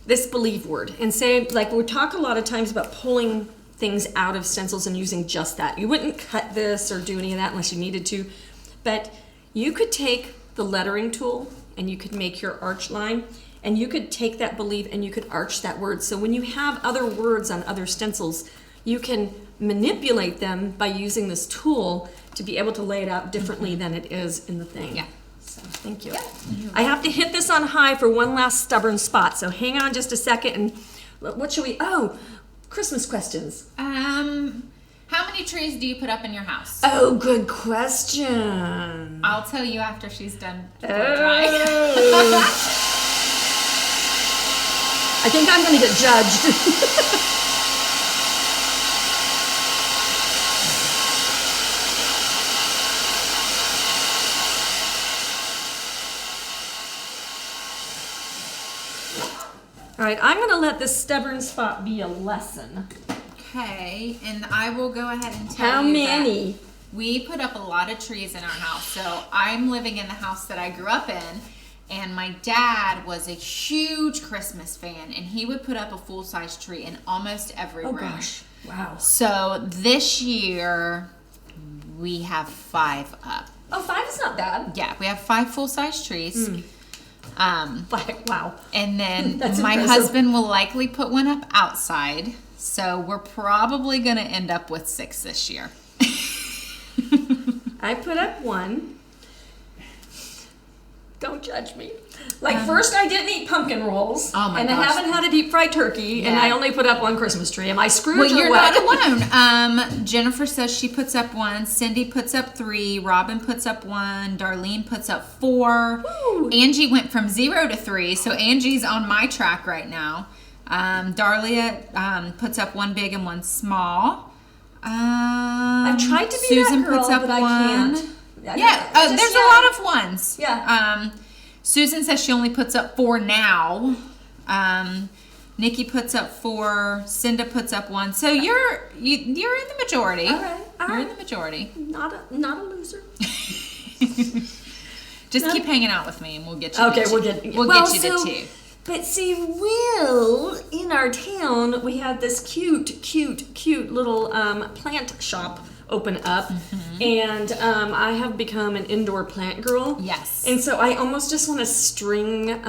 this Believe word, and say, like, we talk a lot of times about pulling things out of stencils and using just that. You wouldn't cut this or do any of that unless you needed to, but you could take the lettering tool and you could make your arch line, and you could take that Believe and you could arch that word. So when you have other words on other stencils, you can manipulate them by using this tool to be able to lay it out differently than it is in the thing. Yeah. So thank you. Yeah. I have to hit this on high for one last stubborn spot. So hang on just a second. And what should we? Oh, Christmas questions. How many trees do you put up in your house? Oh, good question. I'll tell you after she's done drying. I think I'm going to get judged. All right, I'm going to let this stubborn spot be a lesson. Okay, and I will go ahead and tell How you many? that we put up a lot of trees in our house. So I'm living in the house that I grew up in, and my dad was a huge Christmas fan, and he would put up a full-size tree in almost every room. Oh gosh, wow. So this year we have 5 up. Oh, 5 is not bad. Yeah, we have 5 full-size trees. Wow. And then That's my impressive. husband will likely put one up outside. So we're probably going to end up with 6 this year. I put up 1. Don't judge me. Like first I didn't eat pumpkin rolls. Oh my and gosh. I haven't had a deep fried turkey, and Yeah. I only put up 1 Christmas tree. Am I screwed? Well, or you're what? not alone. Jennifer says she puts up 1. Cindy puts up 3. Robin puts up 1. Darlene puts up 4. Woo. Angie went from 0 to 3. So Angie's on my track right now. Darlia puts up 1 big and 1 small. I've tried to be Susan that girl, puts up but I one. can't. There's a lot of ones. Yeah. Susan says she only puts up 4 now. Nikki puts up 4. Cinda puts up 1. So you're in the majority. All right. You're in the majority. Not a loser. Just keep hanging out with me, and we'll get you. Okay, we'll get you to 2. But see, in our town, we had this cute little plant shop open up, and I have become an indoor plant girl. Yes. And so I almost just want to string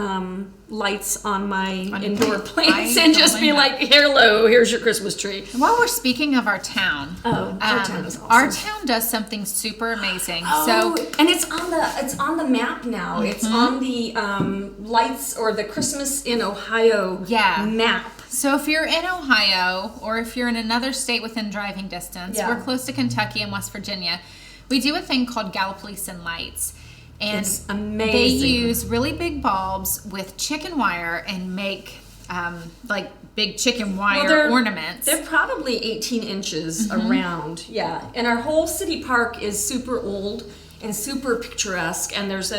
lights on my indoor plants and just be like, hello, here's your Christmas tree. While we're speaking of our town, our town is awesome. Our town does something super amazing. And it's on the map now. It's on the lights or the Christmas in Ohio map. So if you're in Ohio or if you're in another state within driving distance, we're close to Kentucky and West Virginia, we do a thing called Gallipolitan lights. And it's amazing. They use really big bulbs with chicken wire and make like big chicken wire ornaments. They're probably 18 inches around. Yeah. And our whole city park is super old and super picturesque. And there's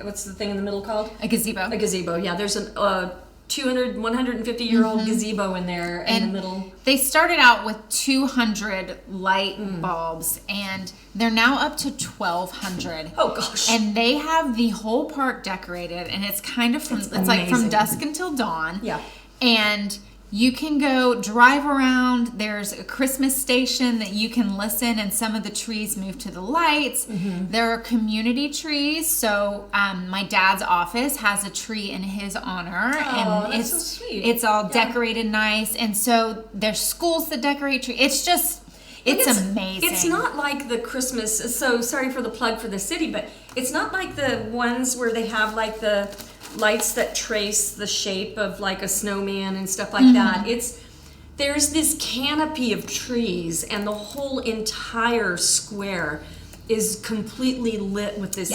what's the thing in the middle called? A gazebo. A gazebo, yeah. There's a 150-year-old gazebo in there in the middle. They started out with 200 light bulbs, and they're now up to 1,200. Oh gosh! And they have the whole park decorated, and it's kind of it's like from dusk until dawn. Yeah. And you can go drive around. There's a Christmas station that you can listen, and some of the trees move to the lights. There are community trees. So my dad's office has a tree in his honor, and that's so sweet. It's all decorated nice. And so there's schools that decorate trees. It's amazing. It's not like the Christmas. So sorry for the plug for the city, but it's not like the ones where they have like the lights that trace the shape of like a snowman and stuff like that. There's this canopy of trees, and the whole entire square is completely lit with this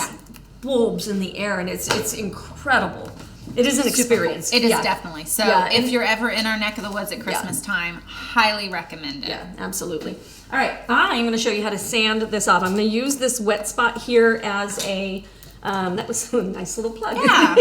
bulbs in the air, and it's incredible. It is an experience. Cool. It is definitely. So if you're ever in our neck of the woods at Christmas time, highly recommend it. Yeah, absolutely. All right, I'm going to show you how to sand this off. I'm going to use this wet spot here as a that was a nice little plug. Yeah.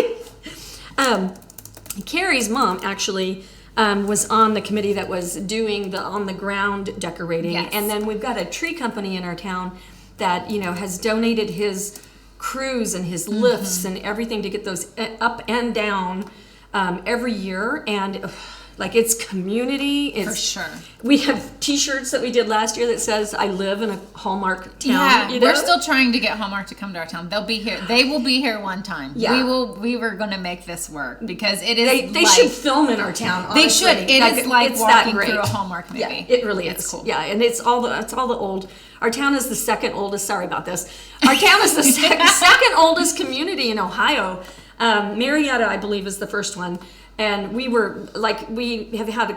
Carrie's mom actually was on the committee that was doing the on the ground decorating, and then we've got a tree company in our town that has donated his crews and his lifts and everything to get those up and down every year, and like it's community. It's, for sure. We have T-shirts that we did last year that says "I live in a Hallmark town." Yeah, we're still trying to get Hallmark to come to our town. They'll be here. They will be here one time. Yeah. We were going to make this work because it is. They should film in our town. Honestly. They should. It is like walking through a Hallmark movie. Yeah, it really is. It's cool. Yeah, and it's all the old. Our town is the second oldest. Sorry about this. Our town is the second oldest community in Ohio. Marietta, I believe, is the first one. And we have had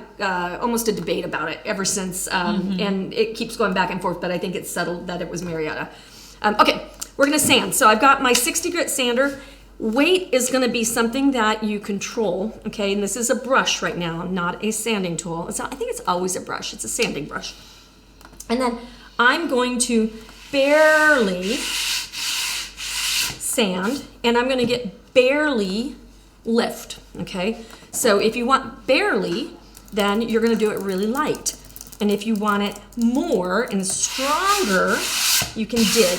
almost a debate about it ever since, and it keeps going back and forth, but I think it's settled that it was Marietta. Okay, we're gonna sand. So I've got my 60 grit sander. Weight is gonna be something that you control, okay? And this is a brush right now, not a sanding tool. I think it's always a brush, it's a sanding brush. And then I'm going to barely sand, and I'm gonna get barely lift, okay? So if you want barely, then you're gonna do it really light. And if you want it more and stronger, you can dig.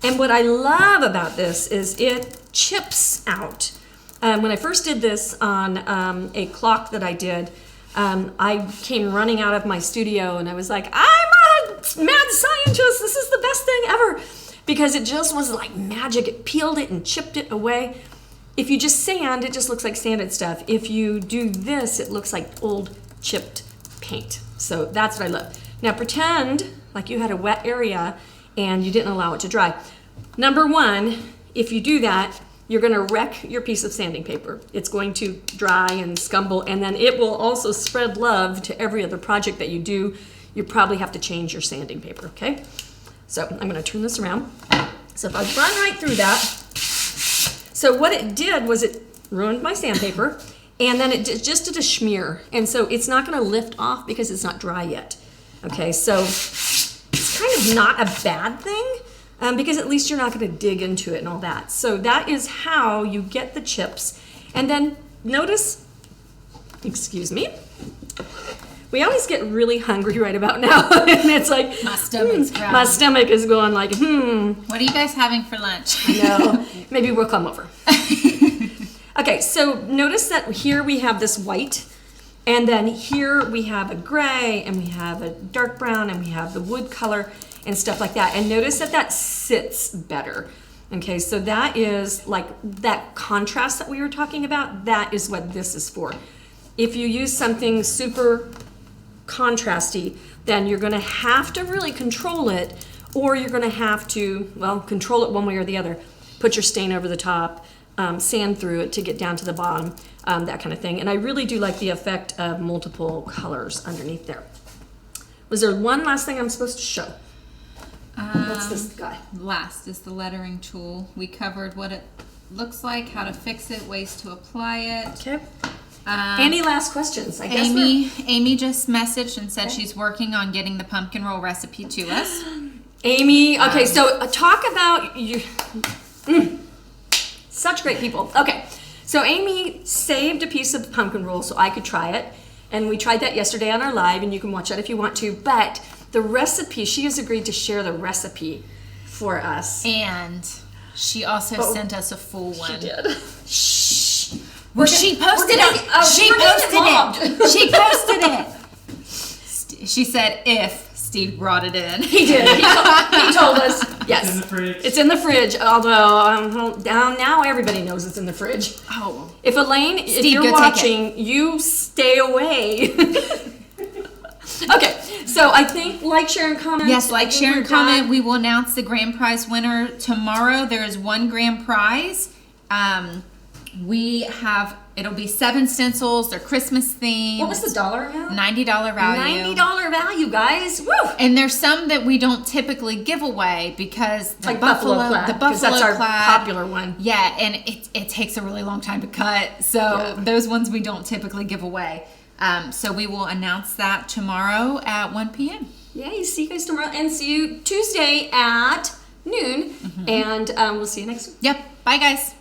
And what I love about this is it chips out. When I first did this on a clock that I did, I came running out of my studio and I was like, I'm a mad scientist, this is the best thing ever. Because it just was like magic. It peeled it and chipped it away. If you just sand, it just looks like sanded stuff. If you do this, it looks like old chipped paint. So that's what I love. Now pretend like you had a wet area and you didn't allow it to dry. Number one, if you do that, you're gonna wreck your piece of sanding paper. It's going to dry and scumble, and then it will also spread love to every other project that you do. You probably have to change your sanding paper, okay? So I'm gonna turn this around. So if I run right through that, so what it did was it ruined my sandpaper, And then it just did a smear. And so it's not going to lift off because it's not dry yet. Okay, so it's kind of not a bad thing because at least you're not going to dig into it and all that. So that is how you get the chips. And then notice, excuse me, we always get really hungry right about now. And it's like, my stomach's growling. My stomach is going like, What are you guys having for lunch? No, maybe we'll come over. Okay, so notice that here we have this white, and then here we have a gray, and we have a dark brown, and we have the wood color and stuff like that. And notice that that sits better. Okay, so that is like that contrast that we were talking about, that is what this is for. If you use something super contrasty, then you're gonna have to really control it, or you're gonna have to, well, control it one way or the other. Put your stain over the top, sand through it to get down to the bottom, that kind of thing. And I really do like the effect of multiple colors underneath there. Was there one last thing I'm supposed to show? What's this guy? Last is the lettering tool. We covered what it looks like, how to fix it, ways to apply it. Okay. Any last questions? I guess Amy just messaged and said she's working on getting the pumpkin roll recipe to us. Amy, okay, so talk about you. Such great people. Okay, so Amy saved a piece of pumpkin roll so I could try it, and we tried that yesterday on our live, and you can watch that if you want to. But the recipe, she has agreed to share the recipe for us. And she also sent us a full one. She did. Shh. Well, she posted it. She She posted it. She said if Steve brought it in. He did. He told us. Yes. It's in the fridge. It's in the fridge. Although now everybody knows it's in the fridge. Oh. If Elaine, if Steve, you're watching, you stay away. Okay. So I think like, share, and comment. Yes, like, share, and comment. We will announce the grand prize winner tomorrow. There is one grand prize. It'll be 7 stencils. They're Christmas themed. What was the dollar amount? $90 value. $90 value, guys. Woo! And there's some that we don't typically give away because the Like buffalo plaid, the buffalo that's our plaid, popular one. Yeah, and it takes a really long time to cut. So those ones we don't typically give away. So we will announce that tomorrow at 1 p.m. Yay, see you guys tomorrow, and see you Tuesday at noon. And we'll see you next week. Yep. Bye, guys.